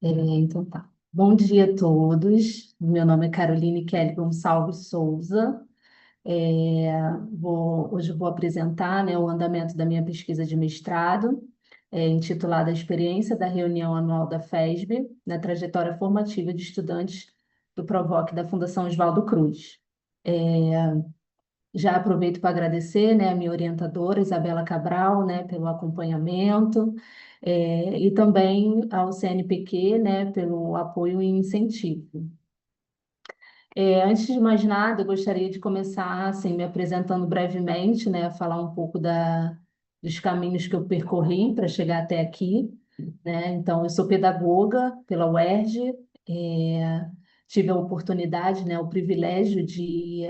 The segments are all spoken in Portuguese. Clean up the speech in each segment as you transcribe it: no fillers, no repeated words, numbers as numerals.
Então tá. Bom dia a todos. Meu nome é Caroline Kelly Gonçalves Souza. Hoje eu vou apresentar, né, o andamento da minha pesquisa de mestrado, intitulada Experiência da Reunião Anual da FESB na trajetória formativa de estudantes do PROVOC da Fundação Oswaldo Cruz. Já aproveito para agradecer, né, a minha orientadora, Isabela Cabral, né, pelo acompanhamento, e também ao CNPq, né, pelo apoio e incentivo. Antes de mais nada, eu gostaria de começar, assim, me apresentando brevemente, né, falar um pouco dos caminhos que eu percorri para chegar até aqui, né? Então, eu sou pedagoga pela UERJ, tive a oportunidade, né, o privilégio de...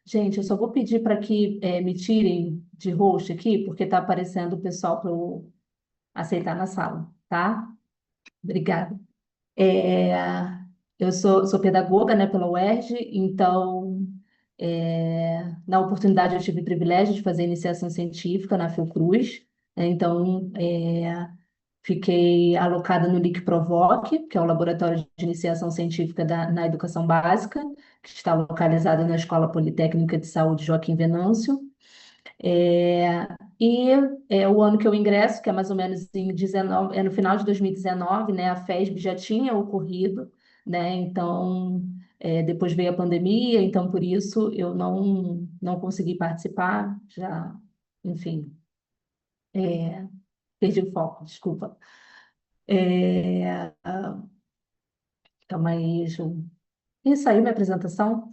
Gente, eu só vou pedir para que me tirem de host aqui, porque está aparecendo o pessoal para eu aceitar na sala, tá? Obrigada. É, eu sou pedagoga, né, pela UERJ, então, na oportunidade, eu tive o privilégio de fazer iniciação científica na Fiocruz, né, então, fiquei alocada no LIC-PROVOC, que é o Laboratório de Iniciação Científica na Educação Básica, que está localizado na Escola Politécnica de Saúde Joaquim Venâncio. É, e o ano que eu ingresso, que é mais ou menos em 19, no final de 2019, né, a FESB já tinha ocorrido, né, então depois veio a pandemia, então por isso eu não consegui participar, já, enfim, é, perdi o foco, desculpa. É, calma aí, Ih, saiu minha apresentação?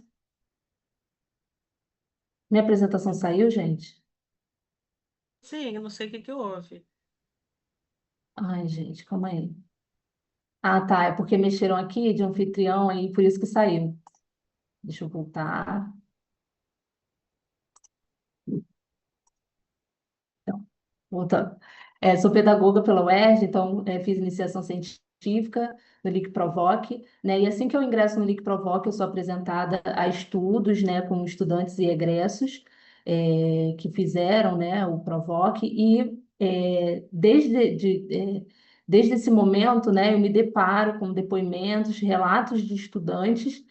Minha apresentação saiu, gente? Sim, eu não sei o que que houve. Ai, gente, calma aí. Ah, tá, é porque mexeram aqui de anfitrião aí, por isso que saiu. Deixa eu voltar. Então, voltando. Sou pedagoga pela UERJ, então fiz iniciação científica no LIC-PROVOC, né? E assim que eu ingresso no LIC-PROVOC, eu sou apresentada a estudos, né, com estudantes e egressos que fizeram, né, o PROVOC, e desde esse momento, né, eu me deparo com depoimentos, relatos de estudantes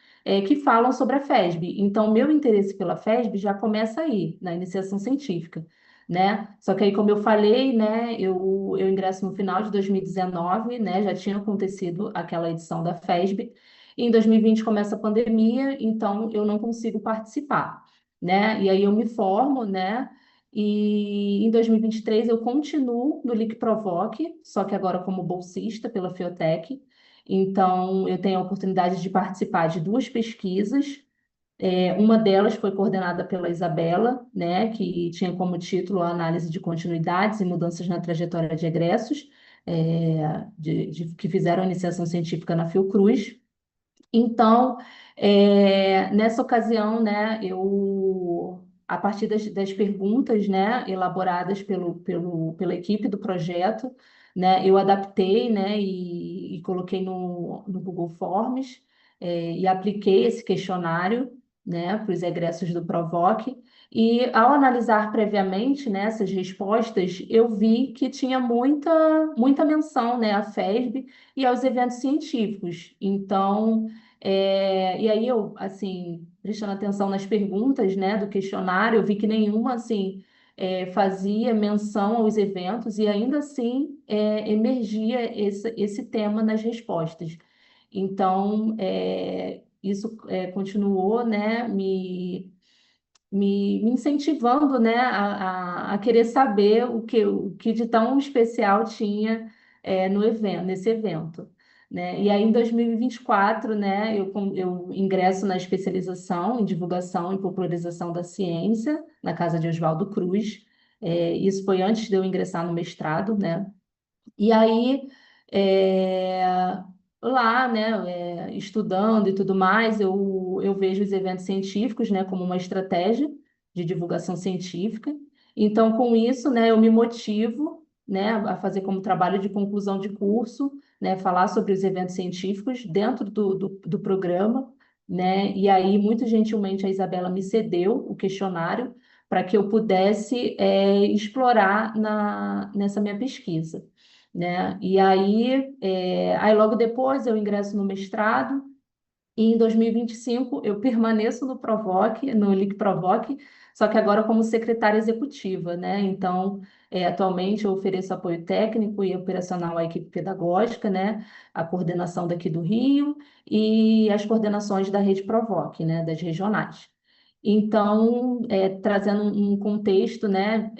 que falam sobre a FESB. Então, meu interesse pela FESB já começa aí, na iniciação científica, né? Só que aí, como eu falei, né, eu ingresso no final de 2019, né, já tinha acontecido aquela edição da FESB, e em 2020 começa a pandemia, então eu não consigo participar, né? E aí eu me formo, né? E em 2023 eu continuo no LIC-PROVOC, só que agora como bolsista pela Fiotec. Então, eu tenho a oportunidade de participar de duas pesquisas, uma delas foi coordenada pela Isabela, né, que tinha como título a análise de continuidades e mudanças na trajetória de egressos, que fizeram iniciação científica na Fiocruz. Então, nessa ocasião, né, a partir das perguntas, né, elaboradas pela equipe do projeto, né, eu adaptei, né, e coloquei no Google Forms, e apliquei esse questionário, né, para os egressos do PROVOC, e ao analisar previamente, né, essas respostas, eu vi que tinha muita menção, né, à FESB e aos eventos científicos. Então, e aí eu, assim, prestando atenção nas perguntas, né, do questionário, eu vi que nenhuma, assim, fazia menção aos eventos e ainda assim emergia esse tema nas respostas. Então, isso continuou, né, me incentivando, né, a querer saber o que de tão especial tinha no evento, nesse evento, né? E aí, em 2024, né, eu ingresso na especialização em divulgação e popularização da ciência, na Casa de Oswaldo Cruz. Isso foi antes de eu ingressar no mestrado, né? E aí, é, lá, né, estudando e tudo mais, eu vejo os eventos científicos, né, como uma estratégia de divulgação científica. Então, com isso, né, eu me motivo, né, a fazer como trabalho de conclusão de curso, né, falar sobre os eventos científicos dentro do programa, né, e aí, muito gentilmente, a Isabela me cedeu o questionário para que eu pudesse explorar nessa minha pesquisa. né? E aí, aí logo depois eu ingresso no mestrado, e em 2025 eu permaneço no Provoc, no LIC Provoc, só que agora como secretária executiva, né? Então, atualmente eu ofereço apoio técnico e operacional à equipe pedagógica, né? A coordenação daqui do Rio e as coordenações da rede Provoc, né? Das regionais. Então, trazendo um contexto, né?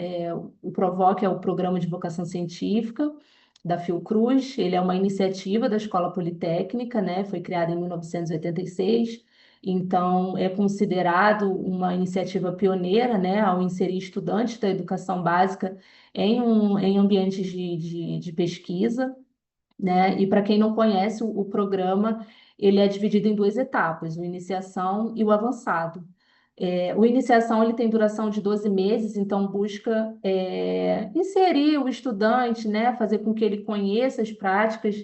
O Provoc é o Programa de Vocação Científica da Fiocruz. Ele é uma iniciativa da Escola Politécnica, né? Foi criado em 1986. Então, é considerado uma iniciativa pioneira, né? Ao inserir estudantes da educação básica em ambientes de pesquisa, né? E para quem não conhece, o programa ele é dividido em duas etapas, o iniciação e o avançado. O iniciação ele tem duração de 12 meses, então busca inserir o estudante, né, fazer com que ele conheça as práticas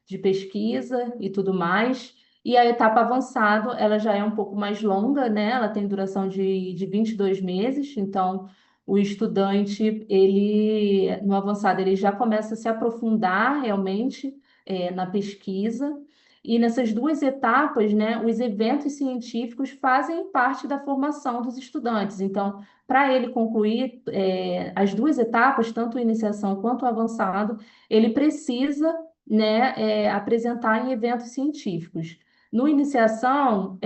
de pesquisa e tudo mais. E a etapa avançado, ela já é um pouco mais longa, né? Ela tem duração de 22 meses, então o estudante, ele no avançado, ele já começa a se aprofundar realmente na pesquisa. E nessas duas etapas, né, os eventos científicos fazem parte da formação dos estudantes. Então, para ele concluir as duas etapas, tanto a iniciação quanto o avançado, ele precisa, né, apresentar em eventos científicos. No iniciação,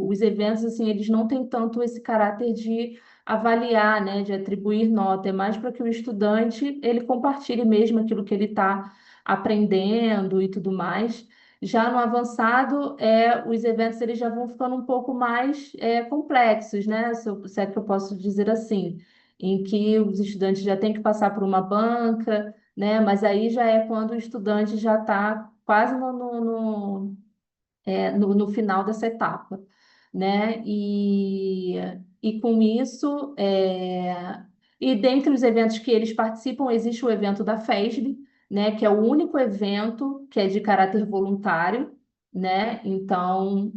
os eventos assim, eles não têm tanto esse caráter de avaliar, né, de atribuir nota, é mais para que o estudante ele compartilhe mesmo aquilo que ele está aprendendo e tudo mais. Já no avançado, os eventos eles já vão ficando um pouco mais complexos, né? Se é que eu posso dizer assim, em que os estudantes já têm que passar por uma banca, né? Mas aí já é quando o estudante já está quase no final dessa etapa, né? E com isso, e dentre os eventos que eles participam, existe o evento da FESB, né? Que é o único evento que é de caráter voluntário, né? Então,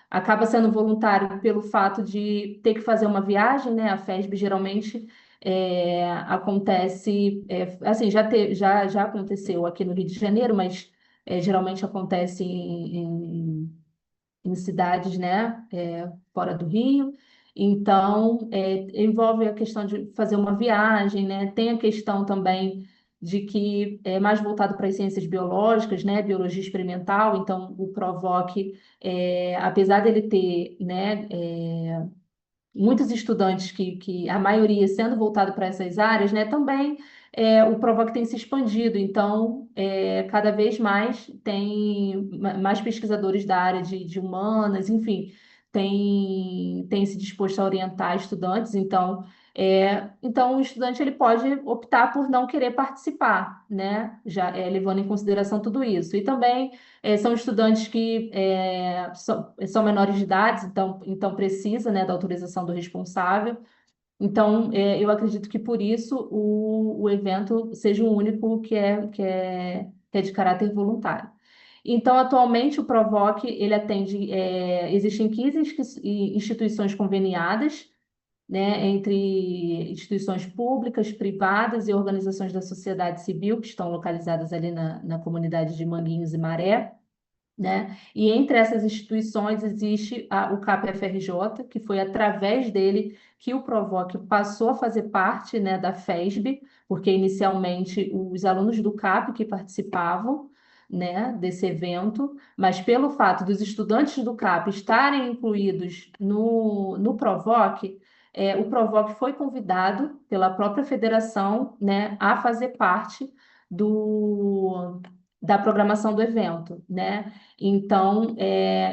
acaba sendo voluntário pelo fato de ter que fazer uma viagem, né? A FESB geralmente acontece, assim, já aconteceu aqui no Rio de Janeiro, mas geralmente acontece em cidades, né, fora do Rio. Então, envolve a questão de fazer uma viagem, né? Tem a questão também de que é mais voltado para as ciências biológicas, né, biologia experimental. Então, o Provoc, apesar dele ter, né, muitos estudantes que a maioria sendo voltado para essas áreas, né, também o Provoc tem se expandido, então cada vez mais tem mais pesquisadores da área de humanas, enfim, tem se disposto a orientar estudantes, então o estudante ele pode optar por não querer participar, né, já levando em consideração tudo isso. E também são estudantes que são menores de idade, então precisa, né, da autorização do responsável. Então, eu acredito que por isso o evento seja o único que é de caráter voluntário. Então, atualmente, o Provoc, ele atende, existem 15 instituições conveniadas, né, entre instituições públicas, privadas e organizações da sociedade civil, que estão localizadas ali na comunidade de Manguinhos e Maré, né? E entre essas instituições existe o CAP-FRJ, que foi através dele que o Provoc passou a fazer parte, né, da FESB, porque inicialmente os alunos do CAP que participavam, né, desse evento, mas pelo fato dos estudantes do CAP estarem incluídos no Provoc, o Provoc foi convidado pela própria federação, né, a fazer parte da programação do evento, né? Então,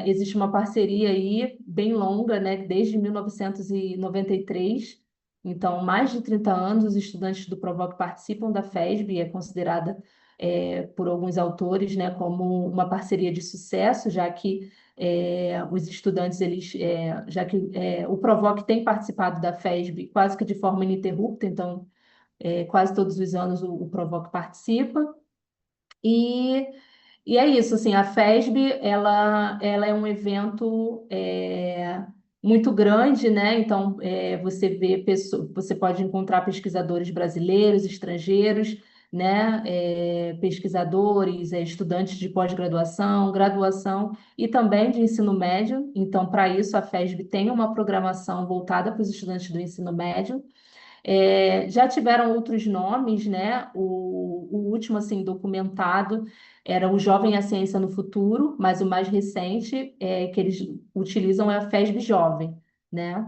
existe uma parceria aí bem longa, né, desde 1993. Então, mais de 30 anos, os estudantes do Provoc participam da FESB e é considerada, por alguns autores, né, como uma parceria de sucesso, já que os estudantes, já que o Provoc tem participado da FESB quase que de forma ininterrupta, então, quase todos os anos o Provoc participa. E e é isso, assim, a FESB, ela é um evento muito grande, né? Então, você vê pessoas, você pode encontrar pesquisadores brasileiros, estrangeiros, né? Pesquisadores, estudantes de pós-graduação, graduação e também de ensino médio. Então, para isso, a FESB tem uma programação voltada para os estudantes do ensino médio. Já tiveram outros nomes, né? O último, assim, documentado era o Jovem a Ciência no Futuro, mas o mais recente que eles utilizam é a FESB Jovem, né?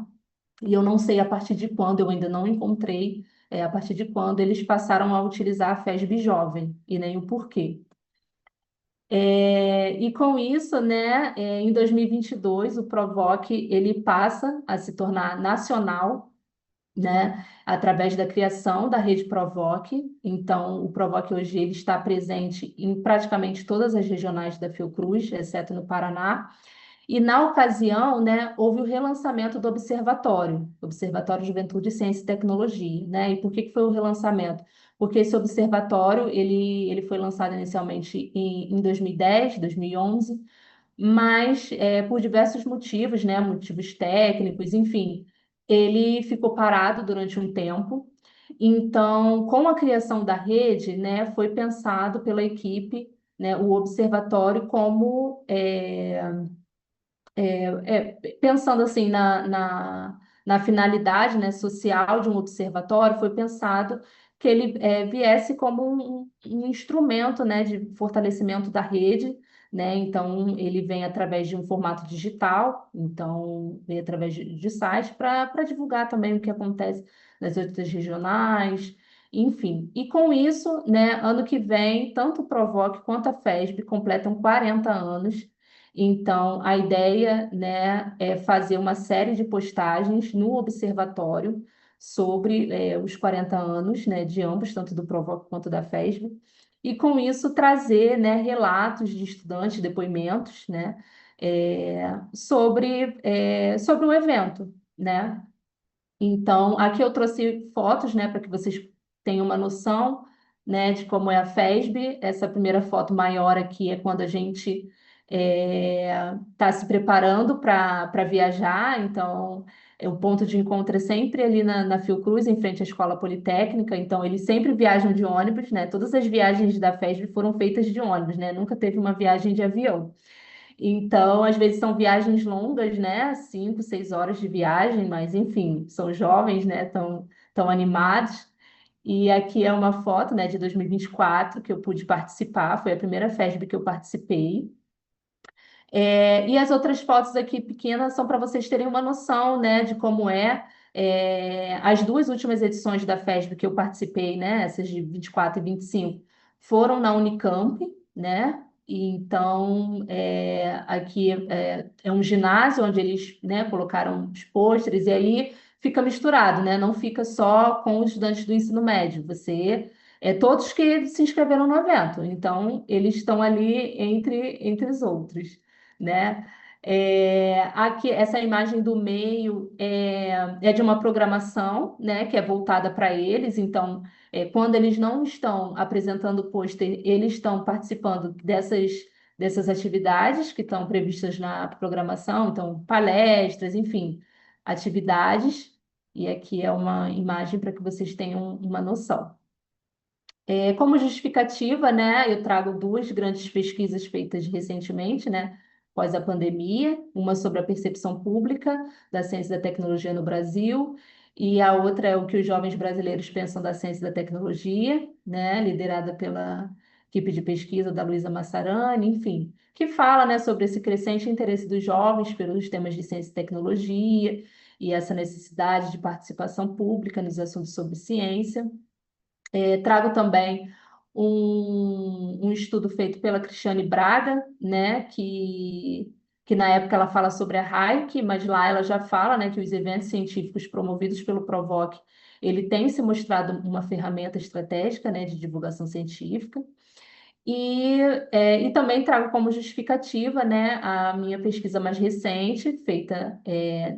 E eu não sei a partir de quando, eu ainda não encontrei a partir de quando eles passaram a utilizar a FESB Jovem, e nem o porquê. E com isso, né, em 2022, o Provoc ele passa a se tornar nacional, né, através da criação da rede Provoc. Então, o Provoc hoje ele está presente em praticamente todas as regionais da Fiocruz, exceto no Paraná. E na ocasião, né, houve o relançamento do Observatório Juventude, Ciência e Tecnologia, né? E por que que foi o relançamento? Porque esse observatório, ele foi lançado inicialmente em 2010, 2011, mas por diversos motivos, né, motivos técnicos, enfim, ele ficou parado durante um tempo. Então, com a criação da rede, né, foi pensado pela equipe, né, o observatório como pensando assim na finalidade, né, social de um observatório, foi pensado que ele viesse como um instrumento, né, de fortalecimento da rede, né? Então ele vem através de um formato digital, então vem através de site para divulgar também o que acontece nas outras regionais. Enfim, e com isso, né, ano que vem, tanto o Provoc quanto a FESB completam 40 anos. Então, a ideia, né, é fazer uma série de postagens no observatório sobre os 40 anos, né, de ambos, tanto do Provoc quanto da FESB, e com isso trazer, né, relatos de estudantes, depoimentos, né, sobre o evento, né? Então, aqui eu trouxe fotos, né, para que vocês tenham uma noção, né, de como é a FESB. Essa primeira foto maior aqui é quando a gente está se preparando para viajar. Então, o ponto de encontro é sempre ali na Fiocruz, em frente à Escola Politécnica. Então, eles sempre viajam de ônibus, né? Todas as viagens da FESB foram feitas de ônibus, né? Nunca teve uma viagem de avião. Então, às vezes são viagens longas, né? 5, 6 horas de viagem, mas enfim, são jovens, né? Tão animados. E aqui é uma foto, né, de 2024 que eu pude participar. Foi a primeira FESB que eu participei. E as outras fotos aqui pequenas são para vocês terem uma noção, né, de como as duas últimas edições da FESB que eu participei, né, essas de 24 e 25, foram na Unicamp, né? E então, aqui é um ginásio onde eles, né, colocaram os pôsteres, e aí fica misturado, né? Não fica só com os estudantes do ensino médio. Todos que se inscreveram no evento. Então, eles estão ali entre os outros, né? Aqui, essa imagem do meio é de uma programação, né, que é voltada para eles. Então, quando eles não estão apresentando o pôster, eles estão participando dessas atividades que estão previstas na programação. Então, palestras, enfim, atividades. E aqui é uma imagem para que vocês tenham uma noção. Como justificativa, né, eu trago duas grandes pesquisas feitas recentemente, né, após a pandemia, uma sobre a percepção pública da ciência e da tecnologia no Brasil, e a outra é o que os jovens brasileiros pensam da ciência e da tecnologia, né, liderada pela equipe de pesquisa da Luísa Massarani, enfim, que fala, né, sobre esse crescente interesse dos jovens pelos temas de ciência e tecnologia e essa necessidade de participação pública nos assuntos sobre ciência. Trago também um estudo feito pela Cristiane Braga, né, que na época ela fala sobre a RAIC, mas lá ela já fala, né, que os eventos científicos promovidos pelo Provoc, ele tem se mostrado uma ferramenta estratégica, né, de divulgação científica. E também trago como justificativa, né, a minha pesquisa mais recente, feita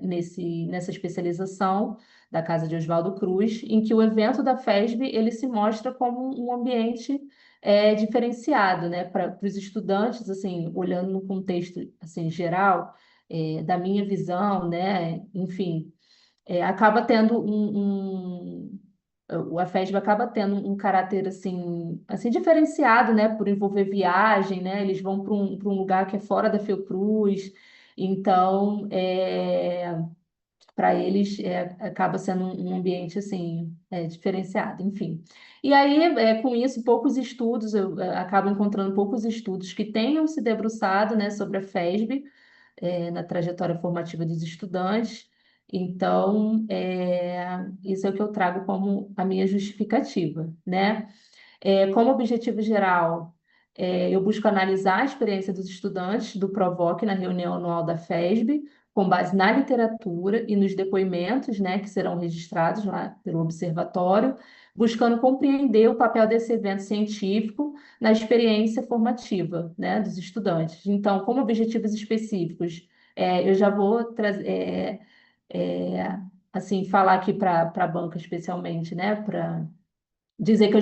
nessa especialização da Casa de Oswaldo Cruz, em que o evento da FESB ele se mostra como um ambiente diferenciado, né, para os estudantes, assim, olhando no contexto assim, geral, da minha visão, né? Enfim, acaba tendo a FESB acaba tendo um caráter assim diferenciado, né? Por envolver viagem, né? Eles vão para um lugar que é fora da Fiocruz, então para eles acaba sendo um ambiente assim diferenciado, enfim. E aí, com isso, poucos estudos, eu acabo encontrando poucos estudos que tenham se debruçado, né, sobre a FESB, na trajetória formativa dos estudantes. Então, isso é o que eu trago como a minha justificativa, né? Como objetivo geral, eu busco analisar a experiência dos estudantes do PROVOC na reunião anual da FESB, com base na literatura e nos depoimentos, né, que serão registrados lá pelo observatório, buscando compreender o papel desse evento científico na experiência formativa, né, dos estudantes. Então, como objetivos específicos, eu já vou trazer, assim, falar aqui para a banca especialmente, né, para dizer que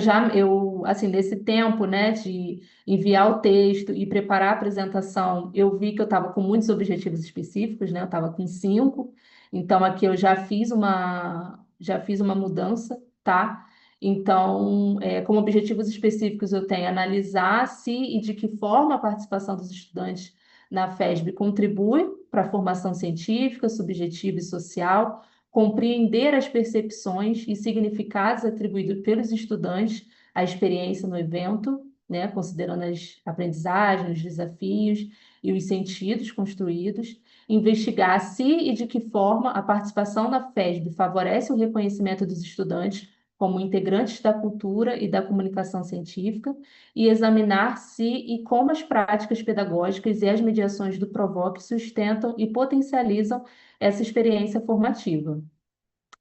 assim, nesse tempo, né, de enviar o texto e preparar a apresentação, eu vi que eu estava com muitos objetivos específicos, né, eu estava com 5, então aqui eu já fiz uma mudança, tá? Então, como objetivos específicos, eu tenho analisar se e de que forma a participação dos estudantes na FESB contribui para a formação científica, subjetiva e social, compreender as percepções e significados atribuídos pelos estudantes à experiência no evento, né, considerando as aprendizagens, os desafios e os sentidos construídos, investigar se e de que forma a participação na FESB favorece o reconhecimento dos estudantes como integrantes da cultura e da comunicação científica, e examinar se e como as práticas pedagógicas e as mediações do PROVOC sustentam e potencializam essa experiência formativa.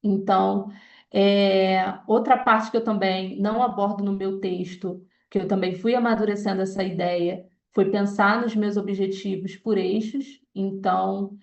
Então, outra parte que eu também não abordo no meu texto, que eu também fui amadurecendo essa ideia, foi pensar nos meus objetivos por eixos. Então,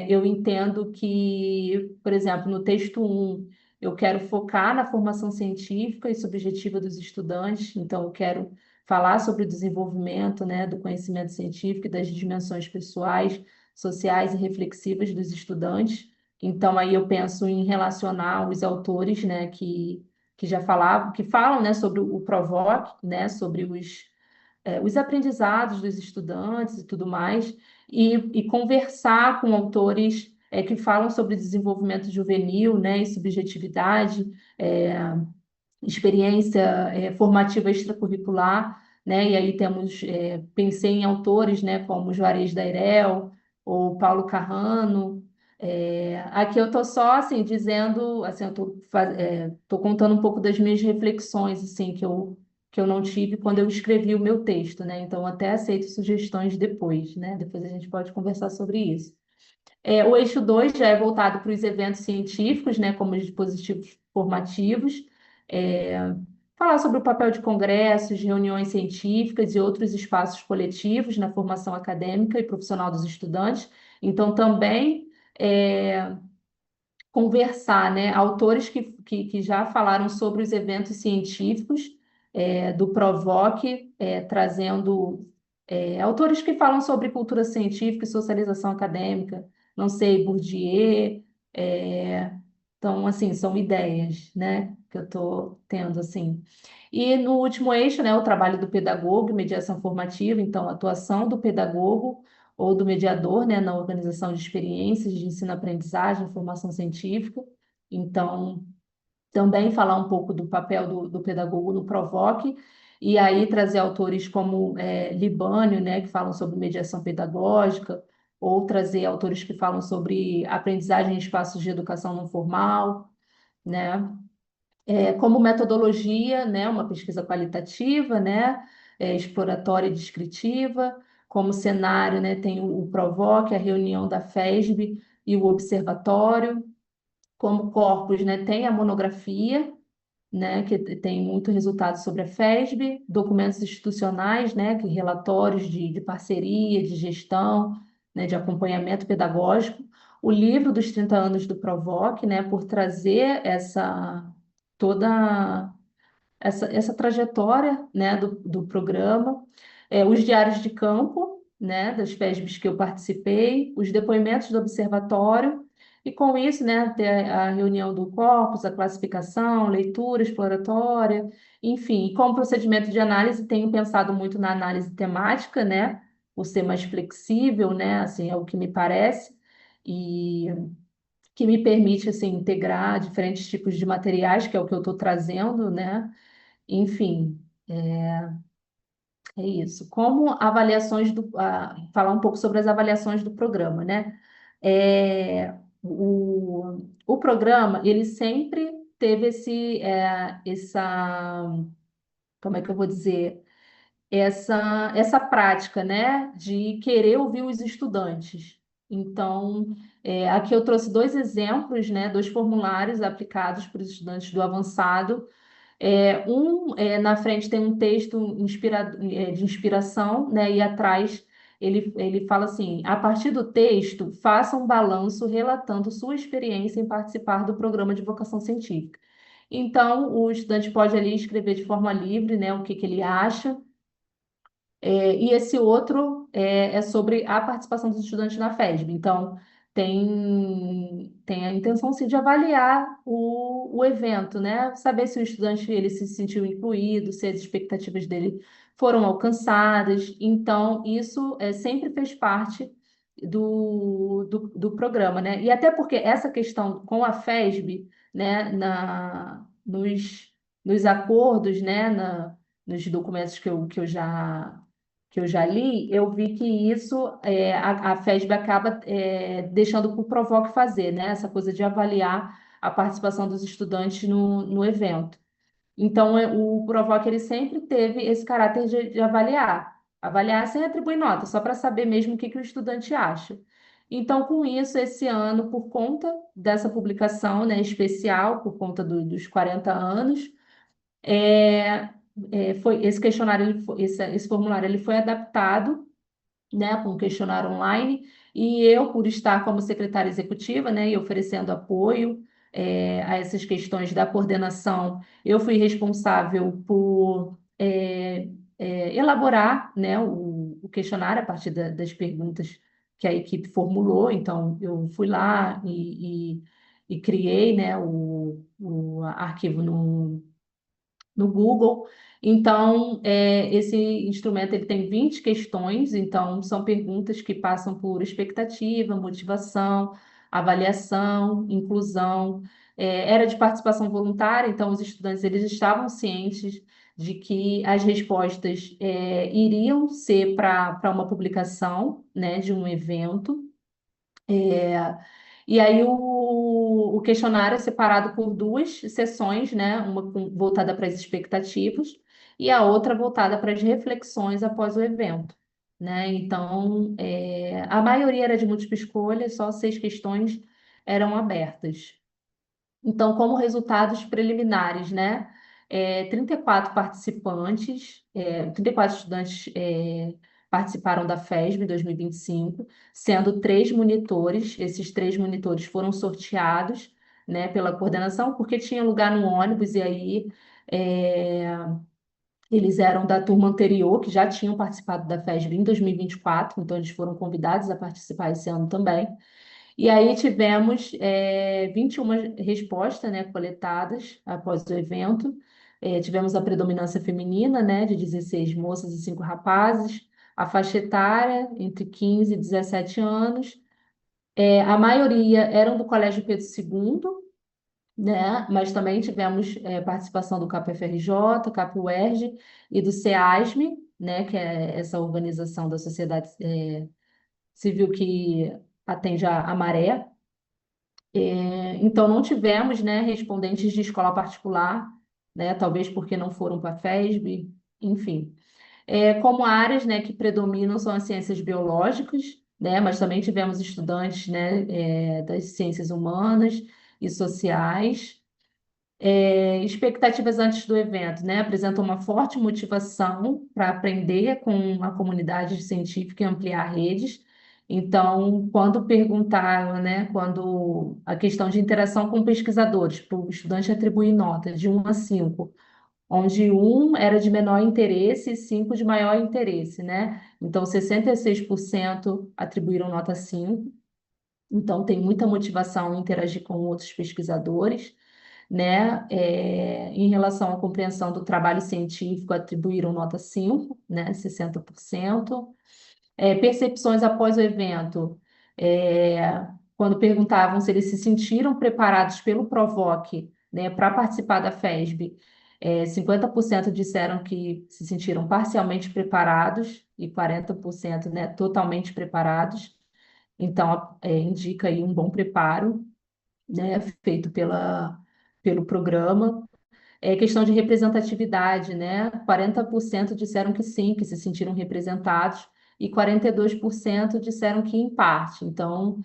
eu entendo que, por exemplo, no texto um eu quero focar na formação científica e subjetiva dos estudantes. Então, eu quero falar sobre o desenvolvimento, né, do conhecimento científico e das dimensões pessoais, sociais e reflexivas dos estudantes. Então, aí eu penso em relacionar os autores, né, que já falavam, que falam, né, sobre o PROVOC, né, sobre os aprendizados dos estudantes e tudo mais, e conversar com autores que falam sobre desenvolvimento juvenil, né, e subjetividade, é, experiência formativa extracurricular, né? E aí pensei em autores, né, como Juarez Dairel ou Paulo Carrano. Aqui eu estou só assim dizendo, assim, eu estou contando um pouco das minhas reflexões, assim, que eu não tive quando eu escrevi o meu texto, né? Então, até aceito sugestões depois, né? Depois a gente pode conversar sobre isso. O eixo 2 já é voltado para os eventos científicos, né, como os dispositivos formativos, é, falar sobre o papel de congressos, reuniões científicas e outros espaços coletivos na formação acadêmica e profissional dos estudantes. Então, também conversar, né, autores que já falaram sobre os eventos científicos do PROVOC, trazendo autores que falam sobre cultura científica e socialização acadêmica, não sei, Bourdieu, então, assim, são ideias, né, que eu estou tendo, assim. E no último eixo, né, o trabalho do pedagogo e mediação formativa, então, a atuação do pedagogo ou do mediador, né, na organização de experiências de ensino-aprendizagem, formação científica. Então, também falar um pouco do papel do pedagogo no PROVOC, e aí trazer autores como Libânio, né, que falam sobre mediação pedagógica, ou trazer autores que falam sobre aprendizagem em espaços de educação não formal, né? Como metodologia, né, uma pesquisa qualitativa, né, exploratória e descritiva, como cenário, né, tem o PROVOC, a reunião da FESB e o observatório, como corpus, né, tem a monografia, né, que tem muito resultado sobre a FESB, documentos institucionais, né, que relatórios de parceria, de gestão, né, de acompanhamento pedagógico, o livro dos 30 anos do PROVOC, né, por trazer toda essa trajetória, né, do programa, os diários de campo, né, das FESBs que eu participei, os depoimentos do observatório, e com isso, né, ter a reunião do corpus, a classificação, leitura exploratória, enfim. E como procedimento de análise, tenho pensado muito na análise temática, né, por ser mais flexível, né, assim, é o que me parece, e que me permite, assim, integrar diferentes tipos de materiais, que é o que eu estou trazendo, né, enfim. É isso. Como avaliações falar um pouco sobre as avaliações do programa, né? O programa, ele sempre teve como é que eu vou dizer? Essa prática, né? De querer ouvir os estudantes. Então, aqui eu trouxe dois exemplos, né? Dois formulários aplicados para os estudantes do avançado na frente tem um texto de inspiração, né? E atrás ele fala assim: a partir do texto, faça um balanço relatando sua experiência em participar do programa de vocação científica. Então, o estudante pode ali escrever de forma livre, né, o que que ele acha, e esse outro é sobre a participação dos estudantes na FESB. Então, tem a intenção, sim, de avaliar o evento, né? Saber se o estudante ele se sentiu incluído, se as expectativas dele foram alcançadas. Então, isso sempre fez parte do programa, né? E até porque essa questão com a FESB, né, nos acordos, né, nos documentos que eu já li, eu vi que isso a FESB acaba deixando para o Provoc fazer, né? Essa coisa de avaliar a participação dos estudantes no evento. Então, o Provoc ele sempre teve esse caráter de avaliar sem atribuir nota, só para saber mesmo o que que o estudante acha. Então, com isso, esse ano, por conta dessa publicação, né, especial, por conta dos 40 anos, esse questionário, esse formulário, ele foi adaptado, né, para um questionário online, e eu, por estar como secretária executiva, né, e oferecendo apoio, a essas questões da coordenação, eu fui responsável por elaborar, né, o questionário a partir das perguntas que a equipe formulou, então eu fui lá e criei, né, o arquivo no Google. Então, esse instrumento ele tem 20 questões, então são perguntas que passam por expectativa, motivação, avaliação, inclusão. Era de participação voluntária, então os estudantes eles estavam cientes de que as respostas iriam ser para uma publicação, né, de um evento. E aí o questionário é separado por duas sessões, né? Uma voltada para as expectativas e a outra voltada para as reflexões após o evento, né? Então, a maioria era de múltipla escolha, só 6 questões eram abertas. Então, como resultados preliminares, né? 34 participantes, 34 estudantes participaram da FESB em 2025, sendo 3 monitores. Esses 3 monitores foram sorteados, né, pela coordenação, porque tinha lugar no ônibus, e aí é, eles eram da turma anterior, que já tinham participado da FESB em 2024, então eles foram convidados a participar esse ano também. E aí tivemos 21 respostas, né, coletadas após o evento. Tivemos a predominância feminina, né, de 16 moças e 5 rapazes, a faixa etária entre 15 e 17 anos. A maioria eram do Colégio Pedro II, né, mas também tivemos participação do CAPFRJ, CAPUERJ e do SEASME, né, que é essa organização da sociedade civil que atende a Maré. Então, não tivemos, né, respondentes de escola particular, né, talvez porque não foram para a FESB, enfim. Como áreas, né, que predominam são as ciências biológicas, né, mas também tivemos estudantes, né, das ciências humanas e sociais. Expectativas antes do evento, né, apresentam uma forte motivação para aprender com a comunidade científica e ampliar redes. Então, quando perguntaram, né, quando a questão de interação com pesquisadores, para o estudante atribuir nota de 1 a 5, onde um era de menor interesse e cinco de maior interesse, né? Então, 66% atribuíram nota 5. Então, tem muita motivação em interagir com outros pesquisadores, né? Em relação à compreensão do trabalho científico, atribuíram nota 5, né? 60%. Percepções após o evento, quando perguntavam se eles se sentiram preparados pelo Provoc, né, para participar da FESB, 50% disseram que se sentiram parcialmente preparados e 40%, né, totalmente preparados. Então, indica aí um bom preparo, né, feito pelo programa. Questão de representatividade, né? 40% disseram que sim, que se sentiram representados, e 42% disseram que em parte. Então,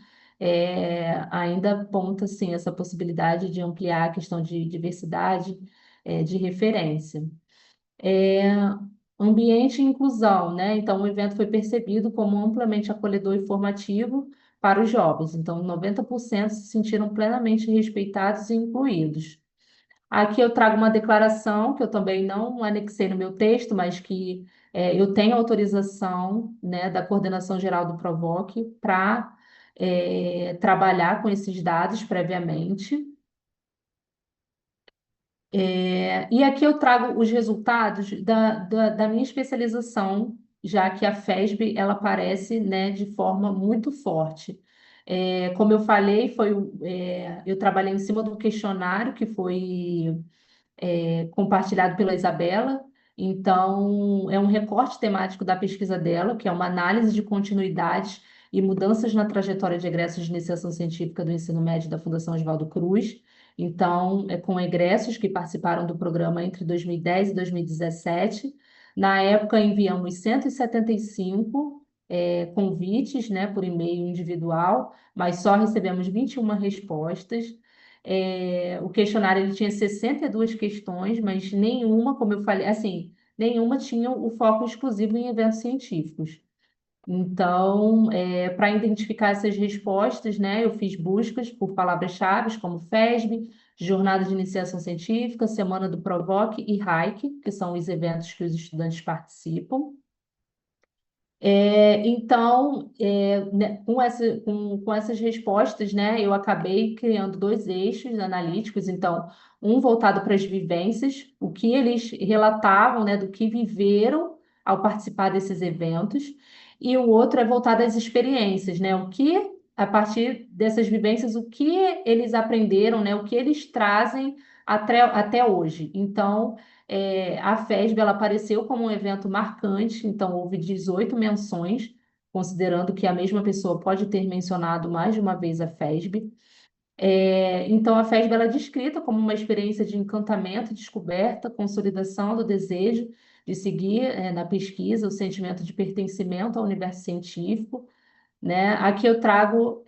ainda aponta, sim, essa possibilidade de ampliar a questão de diversidade, de referência. É, Ambiente e inclusão, né? Então, o evento foi percebido como amplamente acolhedor e formativo para os jovens. Então, 90% se sentiram plenamente respeitados e incluídos. Aqui eu trago uma declaração que eu também não anexei no meu texto, mas que eu tenho autorização, né, da Coordenação Geral do Provoc para trabalhar com esses dados previamente. E aqui eu trago os resultados da minha especialização, já que a FESB ela aparece, né, de forma muito forte. Como eu falei, eu trabalhei em cima do questionário que foi compartilhado pela Isabela. Então, é um recorte temático da pesquisa dela, que é uma análise de continuidades e mudanças na trajetória de egressos de iniciação científica do ensino médio da Fundação Oswaldo Cruz. Então, é com egressos que participaram do programa entre 2010 e 2017. Na época, enviamos 175 convites, né, por e-mail individual, mas só recebemos 21 respostas. O questionário ele tinha 62 questões, mas nenhuma, como eu falei, assim, nenhuma tinha o foco exclusivo em eventos científicos. Então, para identificar essas respostas, né, eu fiz buscas por palavras-chave como FESB, Jornada de Iniciação Científica, Semana do Provoc e RAIC, que são os eventos que os estudantes participam. Então, né, com essas respostas, né, eu acabei criando dois eixos analíticos. Então, um voltado para as vivências, o que eles relatavam, né, do que viveram ao participar desses eventos, e o outro é voltado às experiências, né, o que, a partir dessas vivências, o que eles aprenderam, né, o que eles trazem até hoje. Então, a FESB ela apareceu como um evento marcante, então houve 18 menções, considerando que a mesma pessoa pode ter mencionado mais de uma vez a FESB. Então, a FESB ela é descrita como uma experiência de encantamento, descoberta, consolidação do desejo de seguir, na pesquisa, o sentimento de pertencimento ao universo científico, né? Aqui eu trago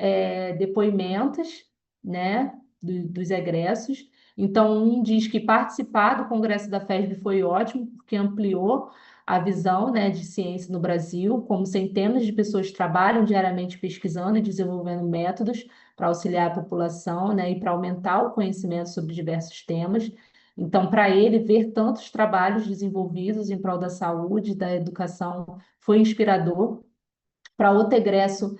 depoimentos, né, dos egressos. Então, um diz que participar do Congresso da FESB foi ótimo, porque ampliou a visão, né, de ciência no Brasil, como centenas de pessoas trabalham diariamente pesquisando e desenvolvendo métodos para auxiliar a população, né, e para aumentar o conhecimento sobre diversos temas. Então, para ele, ver tantos trabalhos desenvolvidos em prol da saúde, da educação, foi inspirador. Para outro egresso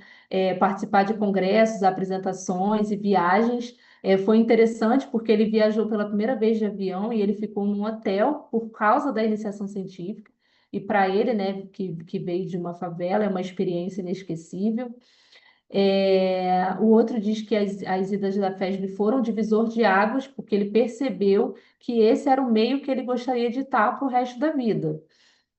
participar de congressos, apresentações e viagens. Foi interessante porque ele viajou pela primeira vez de avião e ele ficou num hotel por causa da iniciação científica. E para ele, né, que veio de uma favela, é uma experiência inesquecível. O outro diz que as idas da FESB foram divisor de águas, porque ele percebeu que esse era o meio que ele gostaria de estar para o resto da vida,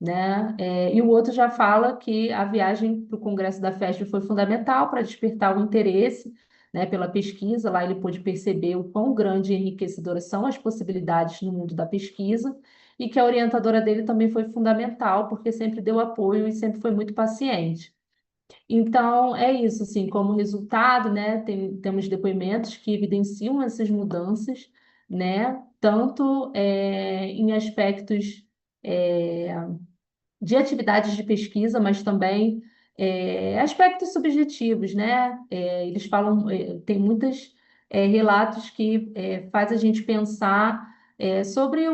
né? E o outro já fala que a viagem para o Congresso da FESP foi fundamental para despertar o interesse, né, pela pesquisa. Lá ele pôde perceber o quão grande e enriquecedoras são as possibilidades no mundo da pesquisa e que a orientadora dele também foi fundamental, porque sempre deu apoio e sempre foi muito paciente. Então, é isso, assim, como resultado, né, temos depoimentos que evidenciam essas mudanças, né, tanto em aspectos é, de atividades de pesquisa, mas também aspectos subjetivos, né? Eles falam, tem muitos relatos que faz a gente pensar sobre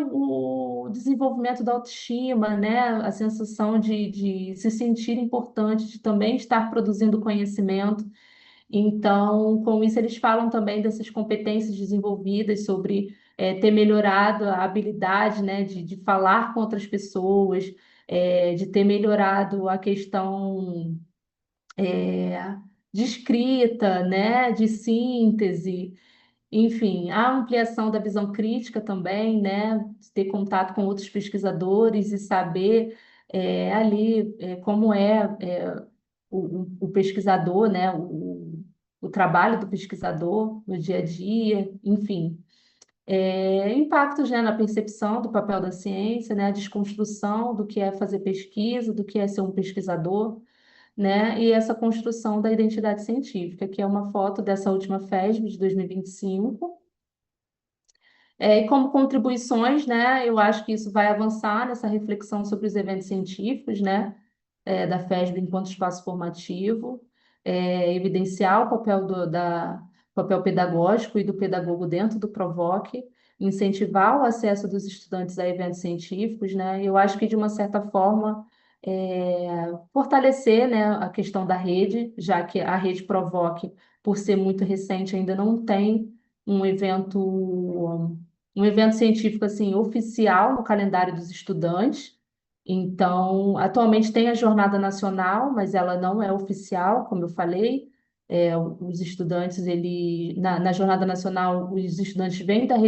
o desenvolvimento da autoestima, né? A sensação de se sentir importante, de também estar produzindo conhecimento. Então, com isso, eles falam também dessas competências desenvolvidas sobre ter melhorado a habilidade, né, de falar com outras pessoas, de ter melhorado a questão é, de escrita, né, de síntese. Enfim, a ampliação da visão crítica também, né? Ter contato com outros pesquisadores e saber como o pesquisador, né? O trabalho do pesquisador no dia a dia, enfim. Impactos, né, na percepção do papel da ciência, né? A desconstrução do que é fazer pesquisa, do que é ser um pesquisador, né? E essa construção da identidade científica, que é uma foto dessa última FESB de 2025. E como contribuições, né, eu acho que isso vai avançar nessa reflexão sobre os eventos científicos, né, da FESB enquanto espaço formativo, evidenciar o papel papel pedagógico e do pedagogo dentro do Provoc, incentivar o acesso dos estudantes a eventos científicos, né, eu acho que de uma certa forma fortalecer, né, a questão da rede, já que a rede Provoc, por ser muito recente, ainda não tem um evento um evento científico assim oficial no calendário dos estudantes. Então, atualmente tem a Jornada Nacional, mas ela não é oficial, como eu falei. Os estudantes, na Jornada Nacional, os estudantes vêm das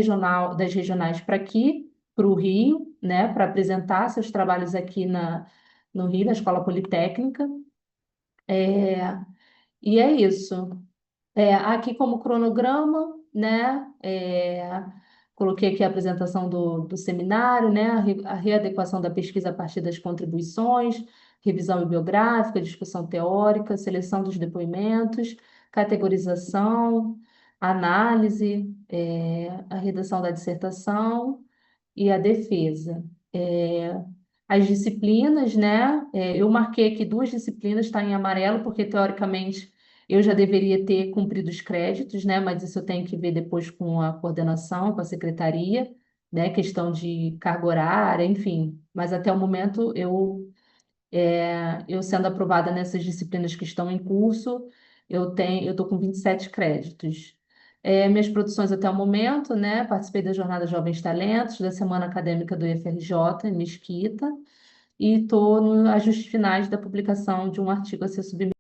regionais para aqui, para o Rio, né, para apresentar seus trabalhos aqui no Rio, na Escola Politécnica. É, e é isso. Aqui como cronograma, né? Coloquei aqui a apresentação do seminário, né? A readequação da pesquisa a partir das contribuições, revisão bibliográfica, discussão teórica, seleção dos depoimentos, categorização, análise, a redação da dissertação e a defesa. É, as disciplinas, né? Eu marquei aqui duas disciplinas, está em amarelo, porque teoricamente eu já deveria ter cumprido os créditos, né? Mas isso eu tenho que ver depois com a coordenação, com a secretaria, né? Questão de carga horária, enfim. Mas até o momento eu sendo aprovada nessas disciplinas que estão em curso, eu estou com 27 créditos. Minhas produções até o momento, né? Participei da Jornada Jovens Talentos, da Semana Acadêmica do IFRJ, em Mesquita, e estou nos ajustes finais da publicação de um artigo a ser submetido